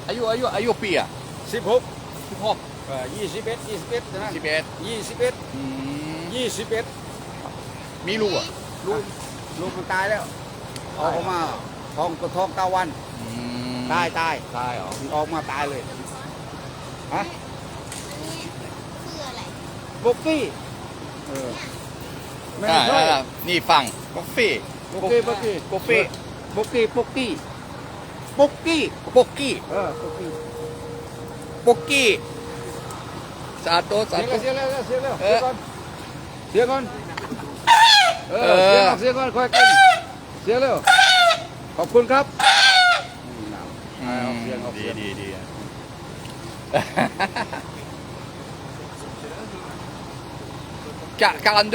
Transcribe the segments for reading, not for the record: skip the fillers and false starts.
อายุปีอ่ะ 16 16 21นะ 11 21 มีลูกอ่ะ ลูกมันตายแล้วออกมาท้อง9 วันตาย ตายเหรอ มันออกมาตายเลยฮะ นี่คืออะไร บุกกี้ไม่ใช่ นี่ฟังกาแฟ บุกกี้ กาแฟ บุกกี้บุกกี้บุกกี้บุกกี้ ปุกกี้ บุกกี้ ปุกกี้สาโตสาโต เสียแล้วเสียก่อนเสียก่อนค่อยกินเสียแล้วขอบคุณครับดี 42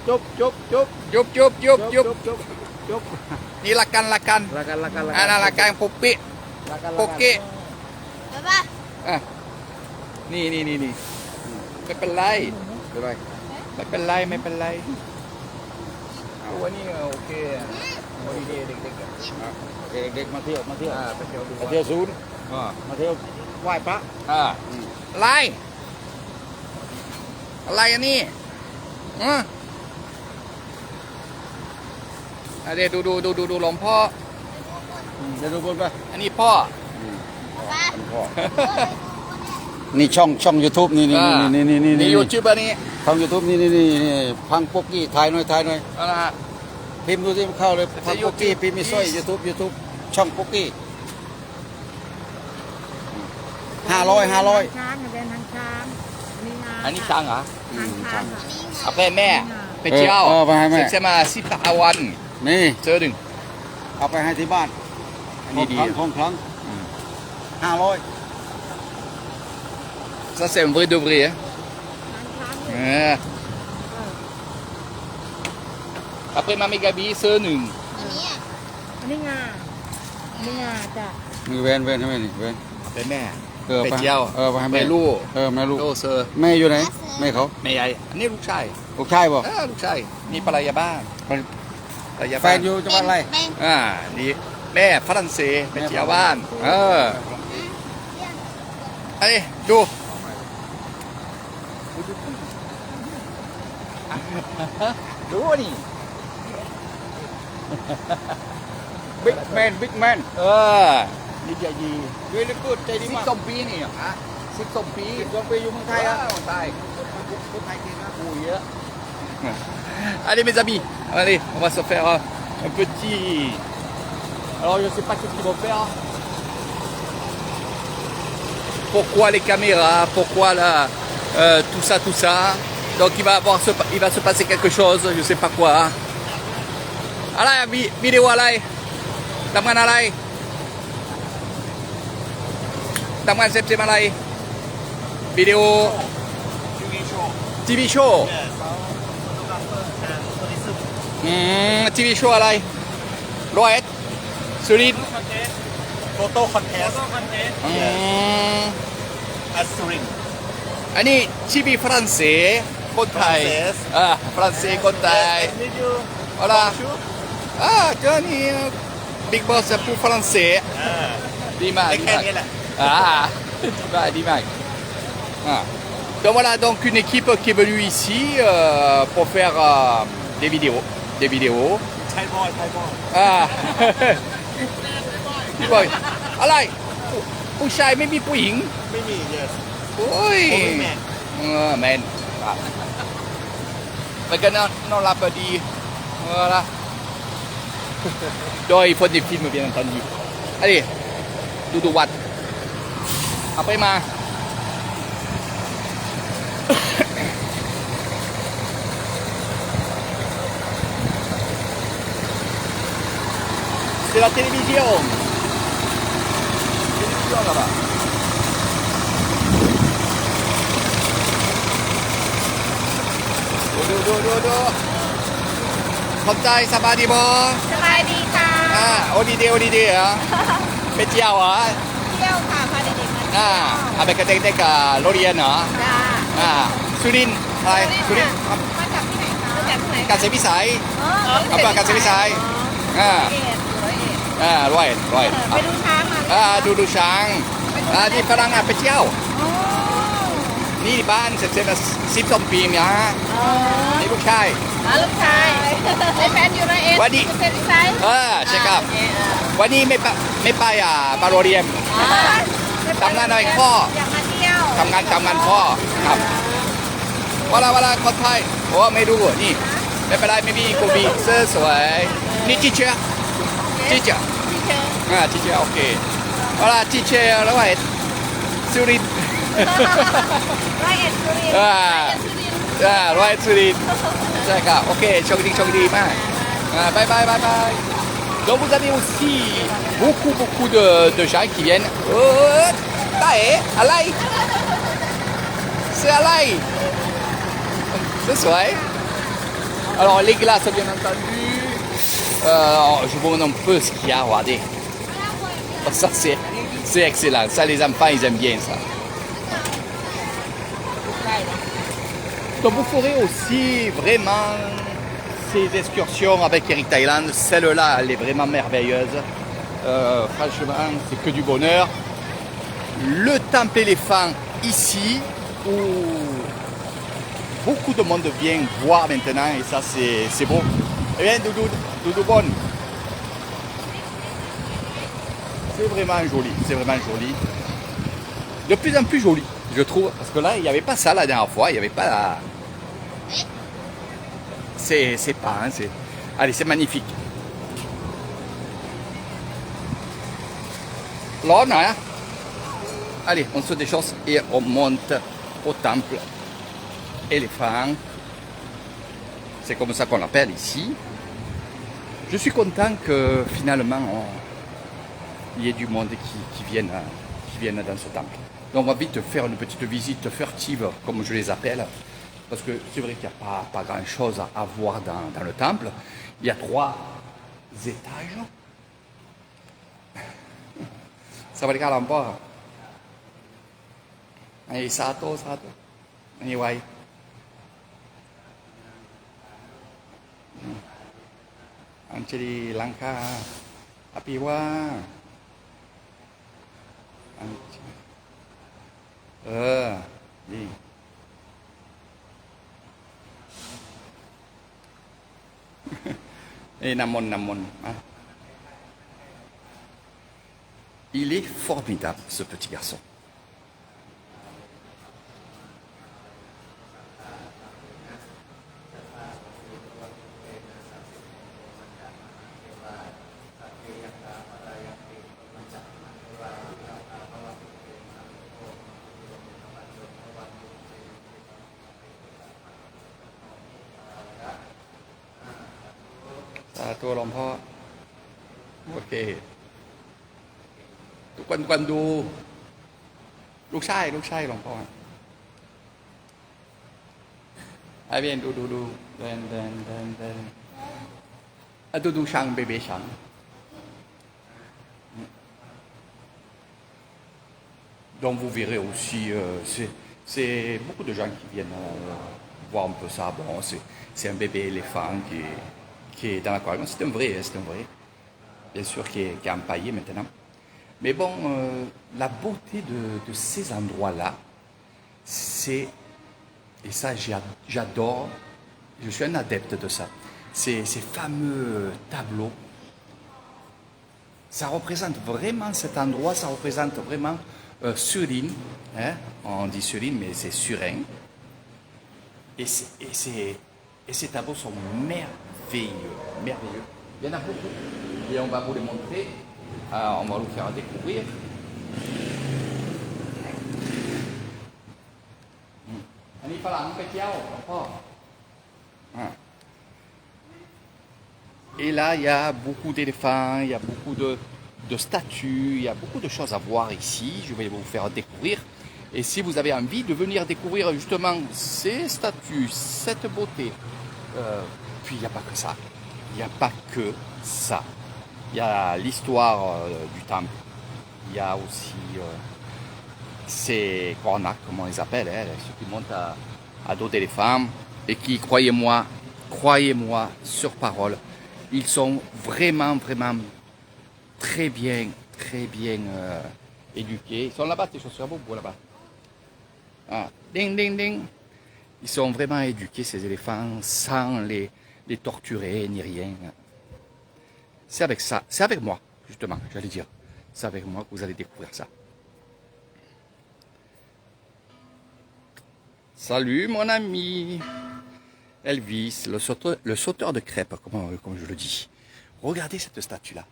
จบ ยุบนี่ละกัน ละกัน อันนั้นละกันปุกกี้ปุกกี้ บ๊ายบาย อ่ะนี่ไม่เป็นไรไม่เป็นไรตัวนี้โอเคโอเคเด็กๆอ่ะ เด็กมาเที่ยว ไปเที่ยวดู มาเที่ยวศูนย์มาเที่ยวไหว้พระ อะไรอันนี้เดี๋ยวดูหลวงพ่อ เดี๋ยวดูบนไป อันนี้พ่อ บ๊ายบาย นี่ช่อง YouTube นี่ ยูทูบอันนี้ ช่อง YouTube นี่พังปุ๊กกี้ถ่ายหน่อย เอาละฮะ พิมพ์ดูที่มันเข้าเลยพังปุ๊กกี้พิมพ์มีสร้อย YouTube ช่องปุ๊กกี้500 ช้างเป็นทางช้างอันนี้ช้างเหรอ ช้าง เอาไปแม่ไปเที่ยว ไปให้แม่ เสมา10 วัน นี่ เจอหนึ่ง เอาไปให้ที่บ้าน อันนี้ดี ของครั้ง500 ça c'est un vrai de vrai hein après Mami Gabi เสื้อหนึ่ง อันนี้อ่ะ อันนี้งาจ้ะ มีเวนให้แม่นี่เวน ไปแม่ ไป ไปเที่ยว ไปให้ ไป แม่ ลูก แม่ลูก โตเซอร์ แม่อยู่ไหนแม่เขา แม่ใหญ่อันนี้ลูกชาย ลูกชายบ่ ลูกชายนี่ภรรยาบ้านภรรยา แฟ บ้าน นอยู่จังหวัดอะไร เป็น นี่แม่ฝรั่งเศสไปเที่ยวบ้านอันนี้ดูดูนี่ บิ๊กแมน นี่ใจดี เวลิกูดใจดีมาก 12 ปีนี่12 ปี 12 ปีอยู่เมืองไทยอ่ะ ใต้ คนไทยเก่งนะ กูเยอะ Allez mes amis, allez, on va se faire un petit... Alors je sais pas ce qu'ils vont faire. Pourquoi les caméras, pourquoi là, tout ça. Donc il va se passer quelque chose, je sais pas quoi. Allez, vidéo allez. Tamagan allez. Tamagan sep allez. Vidéo. TV show. TV show อะไร101สุรินทร์ Photo contest อัศริน อันนี้ชีวีฝรั่งเศสคนไทยฝรั่งเศสคนไทย Did you เอาล่ะเจอนี่บิ๊กบอสผู้ฝรั่งเศสดีมาก ได้แค่นี้แหละ ดีมากDonc voilà, donc une équipe qui est venue ici pour faire des vidéos. ไทยบอย พี่บอยอะไรผู้ชายไม่มีผู้หญิง ไม่มี yes โอ้ย Only man แมนมันก็non l'a pas dit voilà donc il faut des films bien entendu allez ดูวัดเอาไปมา C'est la télévision. Télévision là-bas. Do. Contact, ça va đi bon? สบายดีค่ะ Holiday เหรอ ไปเที่ยวเหรอ เที่ยวค่ะพาเด็กๆมาเที่ยว avec ด็กๆโรงเรียนเหรอ จ้า สุรินทร์อะไรสุรินทร์ มาจากที่ไหนคะมาจากที่ไหน กาญจนวิสัย อ๋อ อำเภอกาญจนวิสัย ร้อยเอ็ด ร้อย ไปดูช้างมา ดูดูช้างนี่ฝรั่งไปเที่ยว อ๋อ นี่บ้านเสร็จแล้ว12 ปีนะนี่ลูกชาย ลูกชายเป็นแฟนอยู่ในเอ็น วันนี้ เซนไซส์ ใช่ครับ วันนี้ไม่ไปบาโรเรียม ทำงานหน่อยพ่อ อยากมาเที่ยว ทำงานพ่อครับเวลาคนไทยโอ้ไม่รู้นี่ไม่เป็นไรไม่มีกูบีเสื้อสวยนี่จิเชียจิเชีย ที่เชิญ จิเชียโอเคเวลาจิเชียแล้วไอ้สุรินทร์ ร้อยเอ็ดสุรินทร์ อ่า ร้อยเอ็ดสุรินทร์ ร้อยสุรินทร์ใช่ครับโอเคโชคดีมากบาย Donc vous avez aussi beaucoup de gens qui viennent. Alay. C'est Alay. C'est vrai. Alors les glaces bien entendu. Je vous montre un peu ce qu'il y a, regardez. Ça c'est excellent. Ça les enfants ils aiment bien ça. Donc vous ferez aussi vraiment ces excursions avec Eric Thailand. Celle-là, elle est vraiment merveilleuse. Franchement, c'est que du bonheur. Le temple éléphant ici, où beaucoup de monde vient voir maintenant, et ça c'est beau. Eh bien, Doudou Bonne. C'est vraiment joli. De plus en plus joli, je trouve. Parce que là, il n'y avait pas ça la dernière fois, il n'y avait pas la... C'est pas, hein, c'est... Allez, c'est magnifique. Là, on a, hein. Allez, on se déchausse et on monte au temple éléphant. C'est comme ça qu'on l'appelle ici. Je suis content que finalement il y ait du monde qui vienne dans ce temple. Donc on va vite faire une petite visite furtive, comme je les appelle. Parce que c'est vrai qu'il n'y a pas grand chose à voir dans le temple. Il y a 3 étages. Ça va regarder un peu. Allez, Sato. Anyway. Anjali Lanka. Apiwa. Ni. Et Namon. Hein. Il est formidable, ce petit garçon. Toi l'empereur. Ok. ทุกคนดูลูกชายหลวงพ่อไอ้เบียนดูเดินดูช้างเบบีช้าง Donc vous verrez aussi c'est beaucoup de gens qui viennent voir un peu ça. Bon, c'est un bébé éléphant qui est dans l'aquarium. C'est un vrai. Bien sûr qui est empaillé maintenant. Mais bon, la beauté de ces endroits-là, c'est, et ça j'adore, je suis un adepte de ça, ces fameux tableaux, ça représente vraiment cet endroit, ça représente vraiment Surin, hein, on dit Surin mais c'est Surin, et ces tableaux sont merveilleux. Il y en a beaucoup, et on va vous les montrer. On va vous faire découvrir. Et là, il y a beaucoup d'éléphants, il y a beaucoup de statues, il y a beaucoup de choses à voir ici. Je vais vous faire découvrir. Et si vous avez envie de venir découvrir justement ces statues, cette beauté, puis il n'y a pas que ça. Il y a l'histoire du temple. Il y a aussi ces cornacs, comment ils appellent, hein, ceux qui montent à dos d'éléphant et qui, croyez-moi, sur parole, ils sont vraiment très bien très bien éduqués. Ils sont là-bas, tes chaussures à bobo là-bas. Ah, ding, ding, ding. Ils sont vraiment éduqués, ces éléphants, sans les torturer ni rien. C'est avec ça, c'est avec moi, justement, j'allais dire. C'est avec moi que vous allez découvrir ça. Salut mon ami Elvis, le sauteur de crêpes, comme je le dis. Regardez cette statue-là.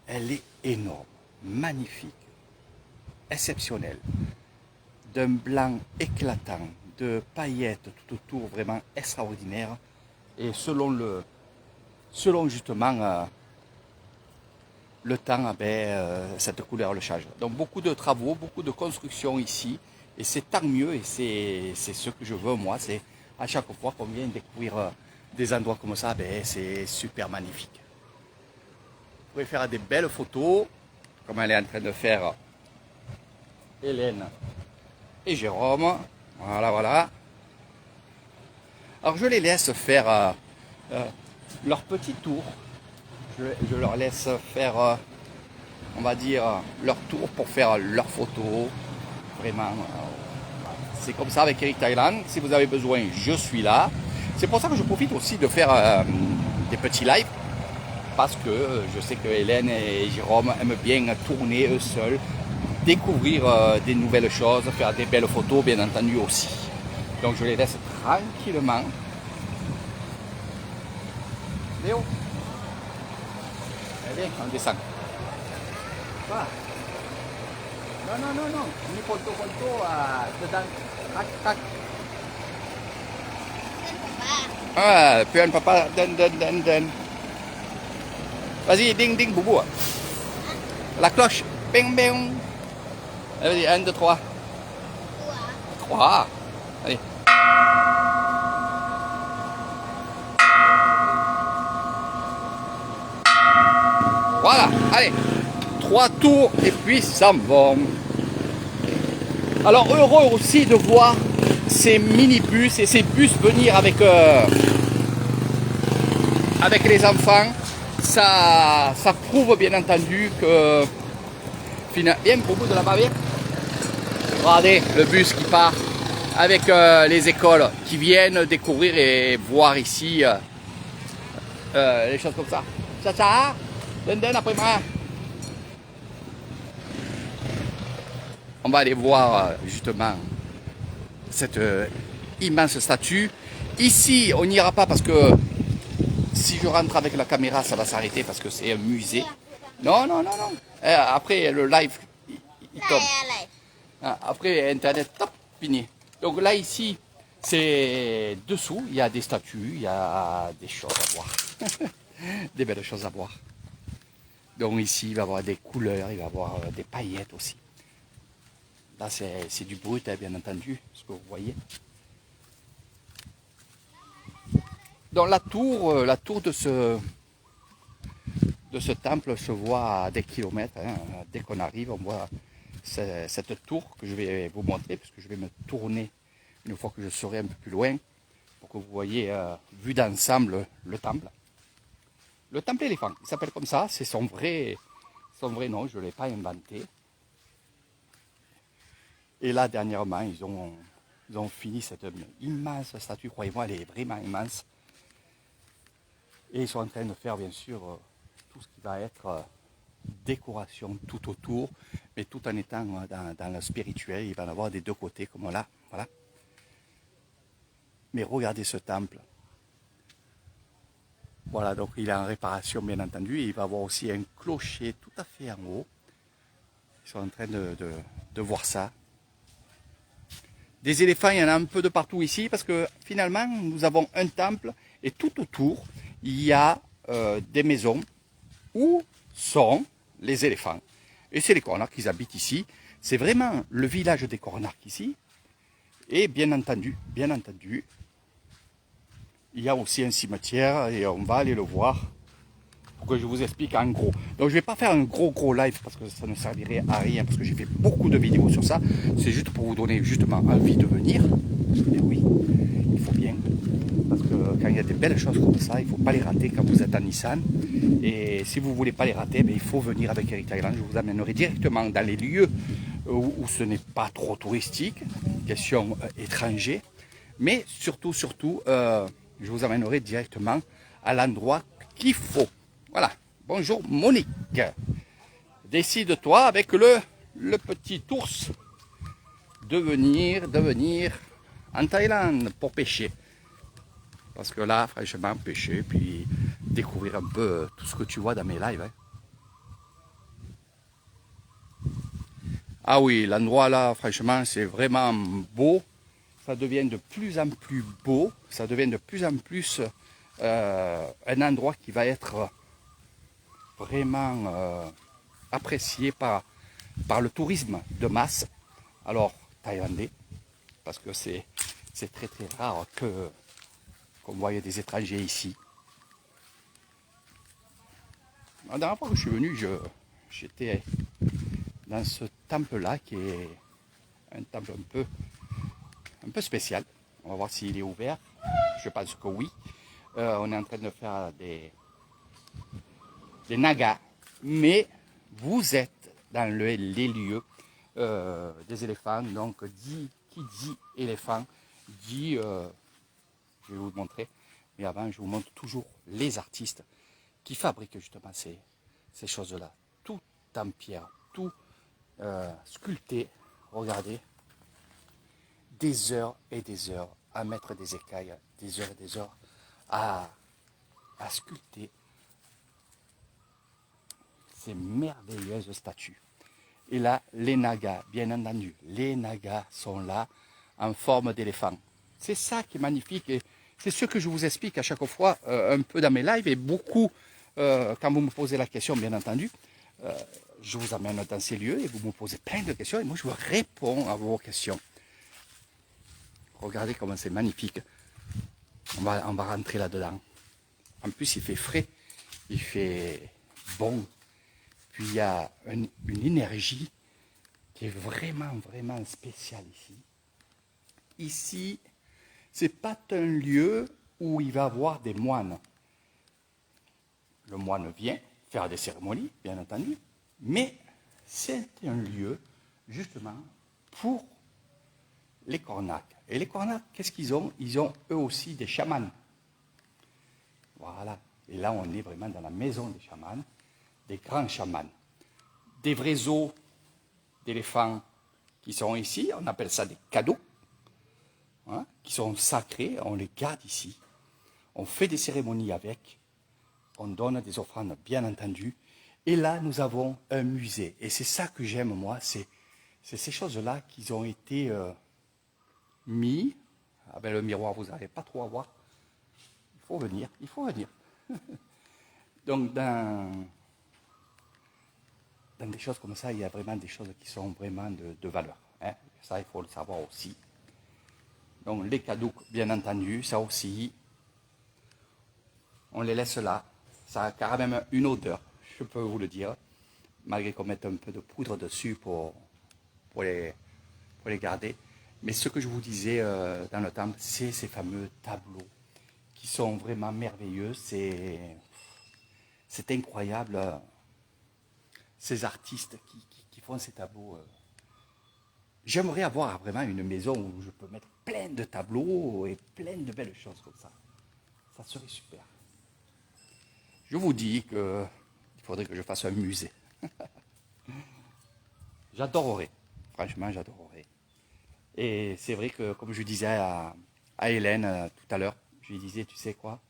Elle est énorme, magnifique, exceptionnelle. D'un blanc éclatant, de paillettes tout autour, vraiment extraordinaire. Et selon justement le temps, cette couleur le change. Donc beaucoup de travaux, beaucoup de construction ici. Et c'est tant mieux, et c'est ce que je veux moi. C'est à chaque fois qu'on vient découvrir des endroits comme ça, c'est super magnifique. Vous pouvez faire des belles photos, comme elle est en train de faire Hélène et Jérôme. Voilà, voilà. Alors je les laisse faire leur petit tour. Je leur laisse faire, on va dire, leur tour pour faire leurs photos. Vraiment, c'est comme ça avec Eric Thailand. Si vous avez besoin, je suis là. C'est pour ça que je profite aussi de faire des petits lives. Parce que je sais que Hélène et Jérôme aiment bien tourner eux seuls, découvrir des nouvelles choses, faire des belles photos, bien entendu aussi. Donc je les laisse tranquillement. Léo, allez, on descend. Voilà. Non. Ini foto-foto sedang tak. Ah, pion papa dan. Vas-y, ding ding boubou. La cloche. Bing bing. Allez, 1, 2, 3. 3. Allez. Voilà, allez. 3 tours et puis ça va. Alors heureux aussi de voir ces minibus et ces bus venir avec les enfants. Ça prouve bien entendu que finalement, bien pour vous de la bavière. Regardez le bus qui part avec les écoles qui viennent découvrir et voir ici les choses comme ça. Ciao, den après moi. On va aller voir justement cette immense statue. Ici, on n'ira pas parce que si je rentre avec la caméra, ça va s'arrêter parce que c'est un musée. Non. Après, le live, il tombe. Après, Internet, top, fini. Donc là, ici, c'est dessous. Il y a des statues, il y a des choses à voir. Des belles choses à voir. Donc ici, il va y avoir des couleurs, il va y avoir des paillettes aussi. Là, c'est du brut, bien entendu, ce que vous voyez. Donc la tour de ce temple se voit à des kilomètres. Dès qu'on arrive, on voit cette tour que je vais vous montrer, parce que je vais me tourner une fois que je serai un peu plus loin, pour que vous voyez, vu d'ensemble, le temple. Le temple éléphant, il s'appelle comme ça, c'est son vrai nom, je ne l'ai pas inventé. Et là, dernièrement, ils ont fini cette immense statue. Croyez-moi, elle est vraiment immense. Et ils sont en train de faire, bien sûr, tout ce qui va être décoration tout autour, mais tout en étant dans le spirituel. Il va y en avoir des deux côtés, comme là. Voilà. Mais regardez ce temple. Voilà, donc il est en réparation, bien entendu. Et il va y avoir aussi un clocher tout à fait en haut. Ils sont en train de voir ça. Des éléphants, il y en a un peu de partout ici, parce que finalement, nous avons un temple, et tout autour, il y a des maisons où sont les éléphants. Et c'est les cornards qui habitent ici. C'est vraiment le village des cornards ici. Et bien entendu, il y a aussi un cimetière, et on va aller le voir, pour que je vous explique en gros. Donc je ne vais pas faire un gros live parce que ça ne servirait à rien, parce que j'ai fait beaucoup de vidéos sur ça. C'est juste pour vous donner justement envie de venir. Et oui, il faut bien. Parce que quand il y a des belles choses comme ça, il ne faut pas les rater quand vous êtes à Nissan. Et si vous ne voulez pas les rater, il faut venir avec Eric Thailand. Je vous amènerai directement dans les lieux où ce n'est pas trop touristique, question étranger. Mais surtout, je vous amènerai directement à l'endroit qu'il faut. Voilà. Bonjour Monique. Décide-toi avec le petit ours de venir en Thaïlande pour pêcher. Parce que là, franchement, pêcher, puis découvrir un peu tout ce que tu vois dans mes lives. Hein. Ah oui, l'endroit là, franchement, c'est vraiment beau. Ça devient de plus en plus beau. Ça devient de plus en plus un endroit qui va être vraiment apprécié par le tourisme de masse. Alors, thaïlandais, parce que c'est très très rare qu'on voie des étrangers ici. La dernière fois que je suis venu, j'étais dans ce temple-là qui est un temple un peu spécial. On va voir s'il est ouvert. Je pense que oui. On est en train de faire des nagas. Mais vous êtes dans les lieux des éléphants. Donc, qui dit éléphant, dit... je vais vous le montrer. Mais avant, je vous montre toujours les artistes qui fabriquent justement ces choses-là. Tout en pierre, tout sculpté. Regardez. Des heures et des heures à mettre des écailles, des heures et des heures à sculpter ces merveilleuses statues. Et là, les nagas, bien entendu, les nagas sont là en forme d'éléphant. C'est ça qui est magnifique et c'est ce que je vous explique à chaque fois un peu dans mes lives et beaucoup, quand vous me posez la question, bien entendu, je vous amène dans ces lieux et vous me posez plein de questions et moi je vous réponds à vos questions. Regardez comment c'est magnifique. On va rentrer là-dedans. En plus, il fait frais, il fait bon. Puis il y a une énergie qui est vraiment, vraiment spéciale ici. Ici, c'est pas un lieu où il va y avoir des moines. Le moine vient faire des cérémonies, bien entendu, mais c'est un lieu, justement, pour les Kornaks. Et les Kornaks, qu'est-ce qu'ils ont? Ils ont eux aussi des chamans. Voilà. Et là, on est vraiment dans la maison des chamans, des grands chamans. Des vrais os d'éléphants qui sont ici, on appelle ça des cadeaux, hein, qui sont sacrés, on les garde ici. On fait des cérémonies avec, on donne des offrandes, bien entendu. Et là, nous avons un musée. Et c'est ça que j'aime, moi, c'est ces choses-là qui ont été... mis, avec le miroir, vous n'allez pas trop à voir. Il faut venir, il faut venir. Donc, dans des choses comme ça, il y a vraiment des choses qui sont vraiment de valeur. Hein. Ça, il faut le savoir aussi. Donc, les cadeaux, bien entendu, ça aussi, on les laisse là. Ça a quand même une odeur, je peux vous le dire, malgré qu'on mette un peu de poudre dessus pour les garder. Mais ce que je vous disais dans le temple, c'est ces fameux tableaux qui sont vraiment merveilleux. C'est incroyable, ces artistes qui font ces tableaux. J'aimerais avoir vraiment une maison où je peux mettre plein de tableaux et plein de belles choses comme ça. Ça serait super. Je vous dis qu'il faudrait que je fasse un musée. J'adorerais. Franchement, j'adorerais. Et c'est vrai que, comme je disais à Hélène tout à l'heure, je lui disais, tu sais quoi?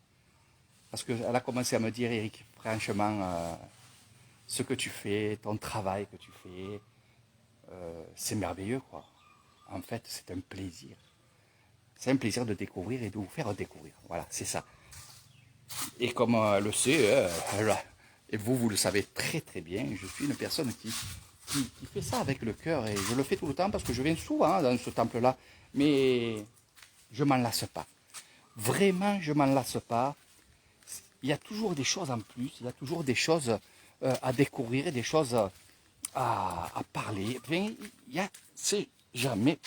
Parce qu'elle a commencé à me dire, Eric, franchement, ce que tu fais, ton travail que tu fais, c'est merveilleux, quoi. En fait, c'est un plaisir. C'est un plaisir de découvrir et de vous faire découvrir. Voilà, c'est ça. Et comme elle le sait, et vous le savez très très bien, je suis une personne qui fait ça avec le cœur et je le fais tout le temps parce que je viens souvent dans ce temple-là, mais je ne m'en lasse pas. Vraiment, je ne m'en lasse pas. Il y a toujours des choses en plus, il y a toujours des choses à découvrir, des choses à parler. Enfin, c'est jamais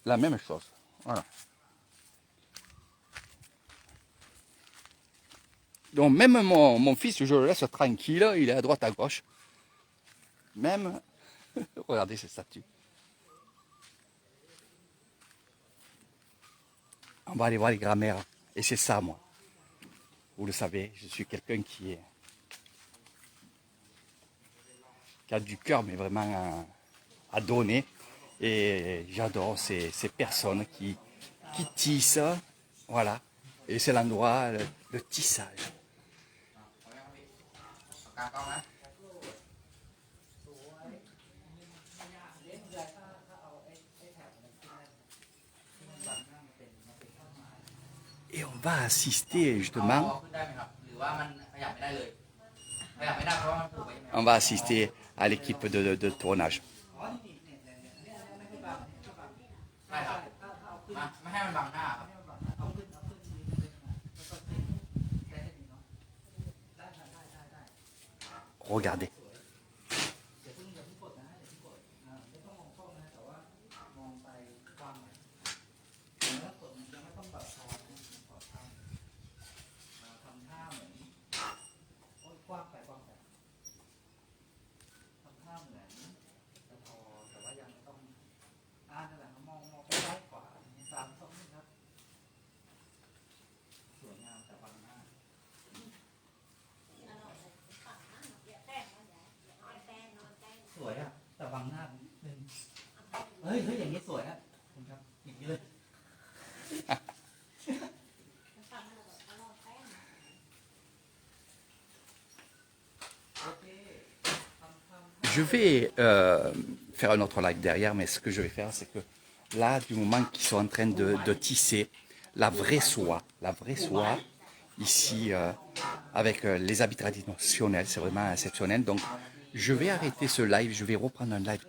la même chose. Voilà. Donc même mon fils, je le laisse tranquille, il est à droite, à gauche. Même, regardez ces statues. On va aller voir les grands-mères. Et c'est ça, moi. Vous le savez, je suis quelqu'un qui a du cœur, mais vraiment à donner. Et j'adore ces personnes qui tissent. Voilà. Et c'est l'endroit, le tissage. Et on va assister justement, on va assister à l'équipe de tournage. Regardez. Je vais faire un autre live derrière, mais ce que je vais faire, c'est que là, du moment qu'ils sont en train de tisser la vraie soie ici, avec les habits traditionnels, c'est vraiment exceptionnel. Donc, je vais arrêter ce live, je vais reprendre un live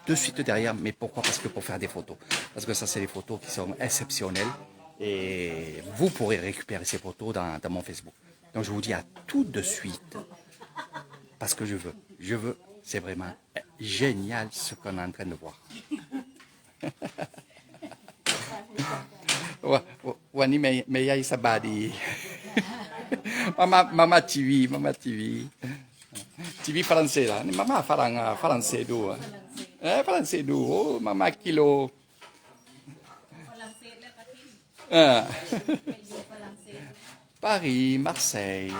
de suite derrière, mais pourquoi? Parce que pour faire des photos. Parce que ça, c'est des photos qui sont exceptionnelles et vous pourrez récupérer ces photos dans mon Facebook. Donc, je vous dis à tout de suite, parce que je veux, c'est vraiment génial ce qu'on est en train de voir. Wani Meyai Sabadi. Mama TV. TV français là. Mama français d'où? Français d'où? Oh, Mama Kilo. Paris, Marseille.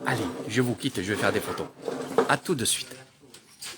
Allez, je vous quitte, je vais faire des photos. À tout de suite.